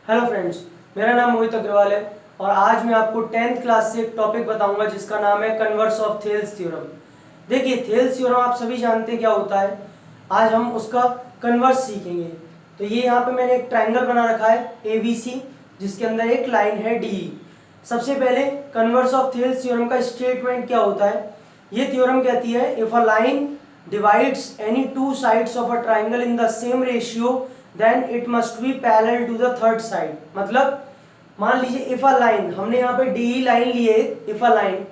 Hello friends, मेरा नाम मोहित अग्रवाल है और आज मैं आपको 10th क्लास से एक टॉपिक बताऊंगा जिसका नाम है कन्वर्स ऑफ थेल्स थ्योरम। देखिए, थेल्स थ्योरम आप सभी जानते हैं क्या होता है। आज हम उसका कन्वर्स सीखेंगे। तो ये यहाँ पे मैंने एक ट्राइंगल बना रखा है ABC, जिसके अंदर एक लाइन है DE। सबसे पहले कन्वर्स ऑफ थेल्स थ्योरम का स्टेटमेंट क्या होता है। ये थ्योरम कहती है if a line divides any two sides of a triangle in the same ratio then it must be parallel to the third side। मतलब मान लीजिए इफ अ लाइन, हमने यहाँ पे डी लाइन ली है, if a line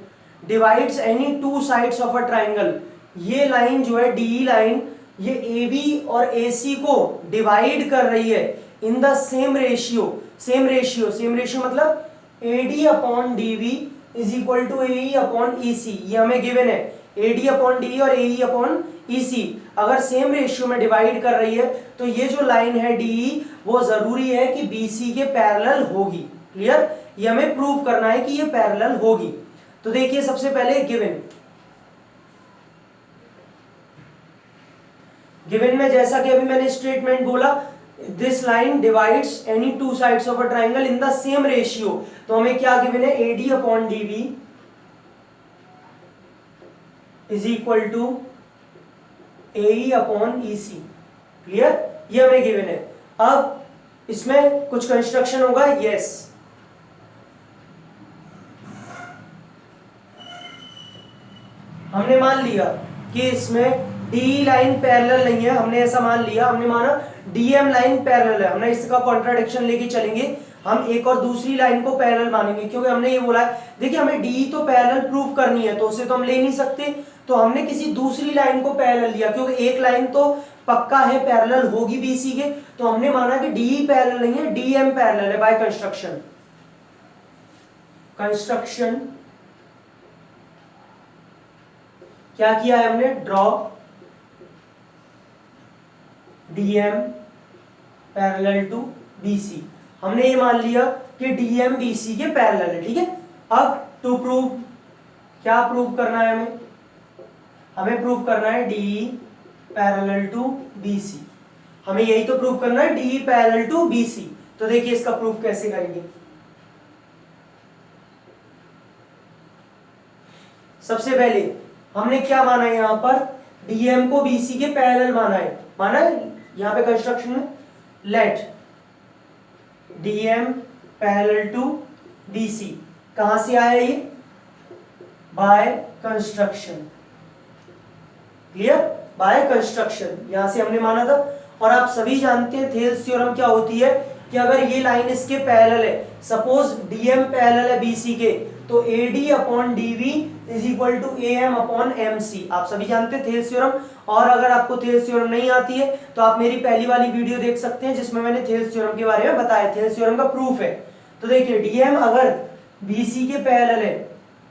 divides any two sides of a triangle, ये line जो है डी लाइन, ये ए बी और ए सी को डिवाइड कर रही है in the same ratio. Same ratio मतलब A D upon D V is equal to A E upon E C. ये हमें गिवन है, ए डी अपॉन डी और ए ई अपॉन ई सी अगर सेम रेशियो में डिवाइड कर रही है तो ये जो लाइन है डी वो जरूरी है कि बी सी के पैरेलल होगी। क्लियर? ये हमें प्रूव करना है कि ये पैरेलल होगी। तो देखिए, सबसे पहले गिवन में जैसा कि अभी मैंने स्टेटमेंट बोला, this line divides any two sides of a triangle in the same ratio. तो हमें क्या गिवन है, A D upon D B is equal to A E upon E C. Clear? ये हमें गिवन है। अब इसमें कुछ कंस्ट्रक्शन होगा। यस, हमने मान लिया कि इसमें डी लाइन पैरेलल नहीं है, हमने ऐसा मान लिया, हमने माना डीएम लाइन पैरेलल है। हमने इसका कॉन्ट्राडिक्शन लेके चलेंगे, हम एक और दूसरी लाइन को पैरेलल मानेंगे क्योंकि हमने ये बोला है, देखिए हमें डी तो पैरेलल प्रूव करनी है तो उसे तो हम ले नहीं सकते, तो हमने किसी दूसरी लाइन को पैरेलल लिया क्योंकि एक लाइन तो पक्का है पैरेलल होगी बीसी के। तो हमने माना कि डी पैरेलल नहीं है, डीएम पैरेलल है बाय कंस्ट्रक्शन। क्या किया है हमने, draw DM parallel to BC. हमने ये मान लिया कि डीएम बीसी के पैरेलल है। ठीक है, अब टू प्रूव, क्या प्रूव करना है हमें प्रूव करना है डी पैरेलल टू बीसी। हमें यही तो प्रूव करना है, डी पैरेलल टू बीसी। तो देखिए इसका प्रूफ कैसे करेंगे। सबसे पहले हमने क्या माना है, यहां पर डीएम को बीसी के पैरेलल माना है यहां पे कंस्ट्रक्शन में, let DM parallel to BC. कहां से आया ये, by construction. Clear? By construction, यहां से हमने माना था। और आप सभी जानते हैं थेल्स थ्योरम क्या होती है कि अगर ये लाइन इसके पैरेलल है, सपोज डीएम पैरेलल है बीसी के, तो AD upon DV is equal to AM upon MC. आप सभी जानते हैं थेल्स थ्योरम। और अगर आपको थेल्स थ्योरम नहीं आती है तो आप मेरी पहली वाली वीडियो देख सकते हैं जिसमें मैंने थेल्स थ्योरम के बारे में बताया, थेल्स थ्योरम का प्रूफ है। तो देखिए, डीएम अगर बीसी के पैरेलल है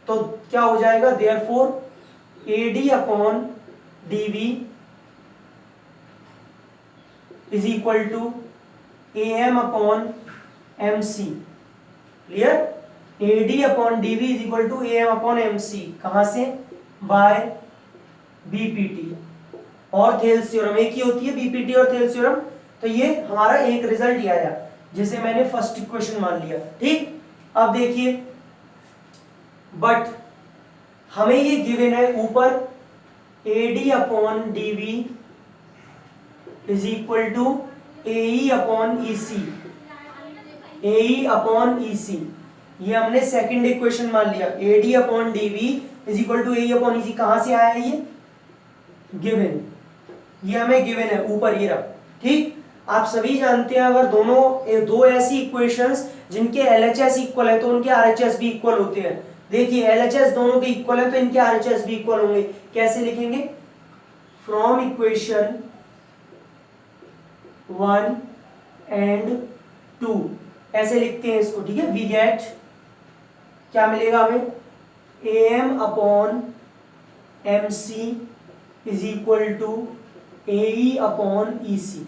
तो क्या हो जाएगा, therefore AD upon DV is equal to AM upon MC. Clear? AD upon DV is equal to AM upon MC. कहां से, बाय बीपीटी। और थेल्स थ्योरम एक ही होती है, बीपीटी और थेल्स थ्योरम। तो ये हमारा एक रिजल्ट ही आया जिसे मैंने फर्स्ट इक्वेशन मान लिया। ठीक, अब देखिए, बट हमें ये गिवन है ऊपर AD upon DV is equal to AE upon EC, AE upon EC. ये हमने सेकंड इक्वेशन मान लिया, AD upon DV is equal to AE upon EC. कहां से आया है ये, गिवन, ये हमें गिवन है ऊपर, ये रहा। ठीक, आप सभी जानते हैं अगर दो ऐसी इक्वेशंस जिनके एलएचएस इक्वल है तो उनके आरएचएस भी इक्वल होते हैं। देखिए, एलएचएस दोनों के इक्वल है तो इनके आरएचएस भी इक्वल होंगे। कैसे लिखेंगे, फ्रॉम इक्वेशन 1 एंड 2 ऐसे लिखते हैं इसको। ठीक है, वी गेट, क्या मिलेगा हमें, M upon M C is equal to A upon E C.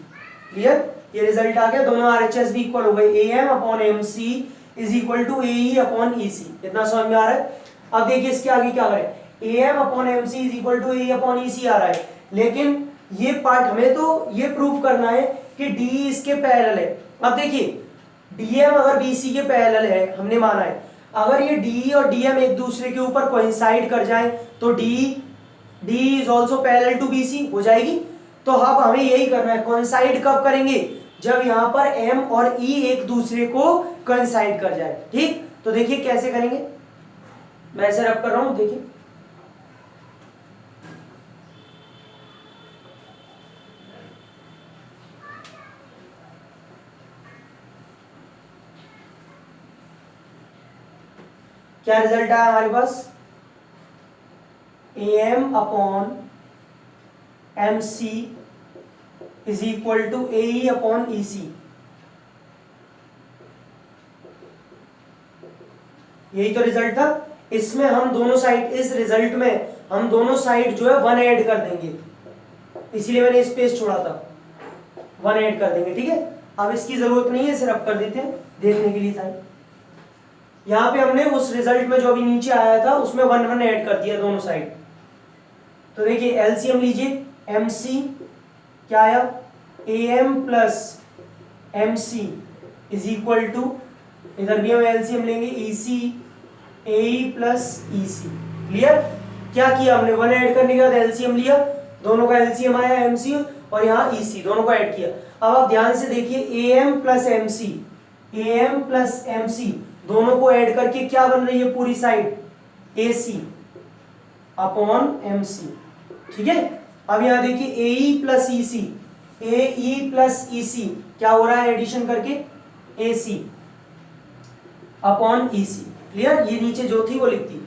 Clear? ये रिजल्ट आ गया, दोनों आरएचएस भी इक्वल हो गए, M upon M C is equal to A upon E C. इतना समझ में आ रहा है? अब देखिए इसके आगे क्या करें, M upon M C is equal to A upon E C आ रहा है, लेकिन ये पार्ट हमें तो ये प्रूफ करना है कि डी इसके पैरेलल है। अब देखिए, डीएम अगर बीसी के पैरेलल है, हमने माना है, अगर ये डी और डीएम एक दूसरे के ऊपर कोइंसाइड कर जाए तो D is also parallel to BC हो जाएगी। तो अब हमें यही करना है, कोइंसाइड कब करेंगे, जब यहां पर एम और ई एक दूसरे को कोइंसाइड कर जाए। ठीक, तो देखिए कैसे करेंगे, मैं ऐसे रब कर रहा हूं, देखिए क्या रिजल्ट आया हमारे पास, M upon M C is equal to A E upon E C. यही तो रिजल्ट था। इसमें हम दोनों साइड, इस रिजल्ट में हम दोनों साइड जो है 1 ऐड कर देंगे, इसीलिए मैंने स्पेस छोड़ा था, 1 ऐड कर देंगे। ठीक है, अब इसकी जरूरत नहीं है, सिर्फ कर देते हैं, देखने के लिए था। यहाँ पे हमने उस रिजल्ट में जो अभी नीचे आया था उसमें 1 1 ऐड कर दिया दोनों साइड। तो देखिए एलसीएम लीजिए, एम सी क्या आया, A M plus M C is equal to, इधर भी हम एलसीएम लेंगे, ई सी ए ई प्लस ई सी। क्लियर, क्या किया हमने, 1 ऐड करने के बाद एलसीएम लिया, दोनों का एलसीएम आया एम सी और यहाँ ई सी, दोनों को ऐड किया। अब आप ध्यान से देखिए, A M plus M C, A M plus M C दोनों को ऐड करके क्या बन रही है पूरी side, A C upon M C. ठीक है, अब यहां देखिए ए ई प्लस ई सी, ए ई प्लस ई सी क्या हो रहा है एडिशन करके, ए C upon E C. Clear, ये नीचे जो थी वो लिखती,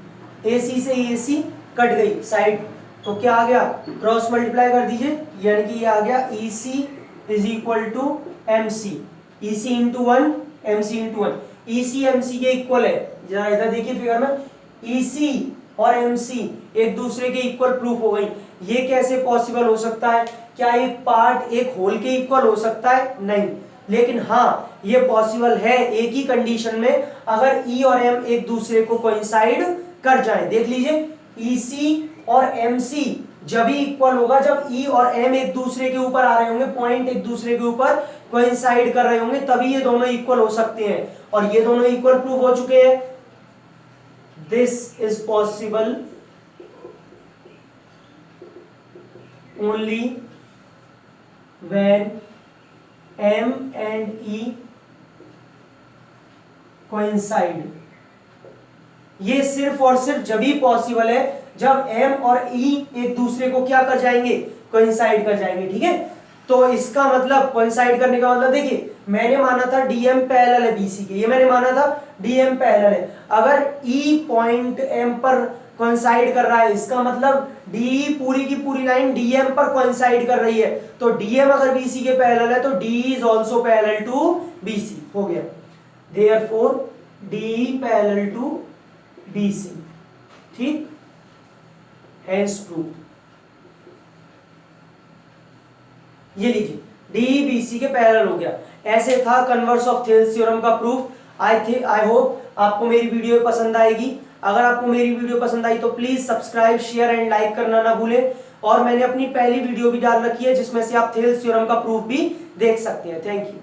ए सी से ए सी कट गई साइड, तो क्या आ गया, क्रॉस मल्टीप्लाई कर दीजिए, यानी कि ये आ गया E C is equal to M C, E C into 1 M C into 1, E C M C के इक्वल है। जरा इधर देखिए फिगर में, ई सी और एम सी एक दूसरे के इक्वल प्रूफ हो गई। ये कैसे पॉसिबल हो सकता है, क्या एक पार्ट एक होल के इक्वल हो सकता है, नहीं, लेकिन हाँ ये पॉसिबल है एक ही कंडीशन में, अगर ई और एम एक दूसरे को कोइंसाइड कर जाए। देख लीजिए, ई सी और एम सी जब ही इक्वल होगा जब ई और एम एक दूसरे के ऊपर आ रहे होंगे, पॉइंट एक दूसरे के ऊपर कोइंसाइड कर रहे होंगे, तभी ये दोनों इक्वल हो सकते हैं, और ये दोनों इक्वल प्रूफ हो चुके हैं। This is possible only when M and E coincide। ये सिर्फ और सिर्फ जब ही पॉसिबल है जब M और E एक दूसरे को क्या कर जाएंगे, कोइंसाइड कर जाएंगे। ठीक है, तो इसका मतलब कोइंसाइड करने का मतलब, देखिए मैंने माना था डीएम पैरेलल है बीसी के, ये मैंने माना था डीएम पैरेलल है, अगर E पॉइंट M पर कोइंसाइड कर रहा है, इसका मतलब डी पूरी की पूरी लाइन डीएम पर कोइंसाइड कर रही है, तो डीएम अगर बीसी के पैरेलल है तो D is also parallel to BC हो गया, therefore D parallel to BC. ठीक, हेंस प्रूफ। ये लीजिए डी बीसी के पैरेलल हो गया। ऐसे था कन्वर्स ऑफ थेल्स थ्योरम का प्रूफ। आई होप आपको मेरी वीडियो पसंद आएगी। अगर आपको मेरी वीडियो पसंद आई तो please subscribe, share and like करना ना भूलें। और मैंने अपनी पहली वीडियो भी डाल रखी है जिसमें से आप थेल्स थ्योरम का प्रूफ भी देख सकते हैं। Thank you.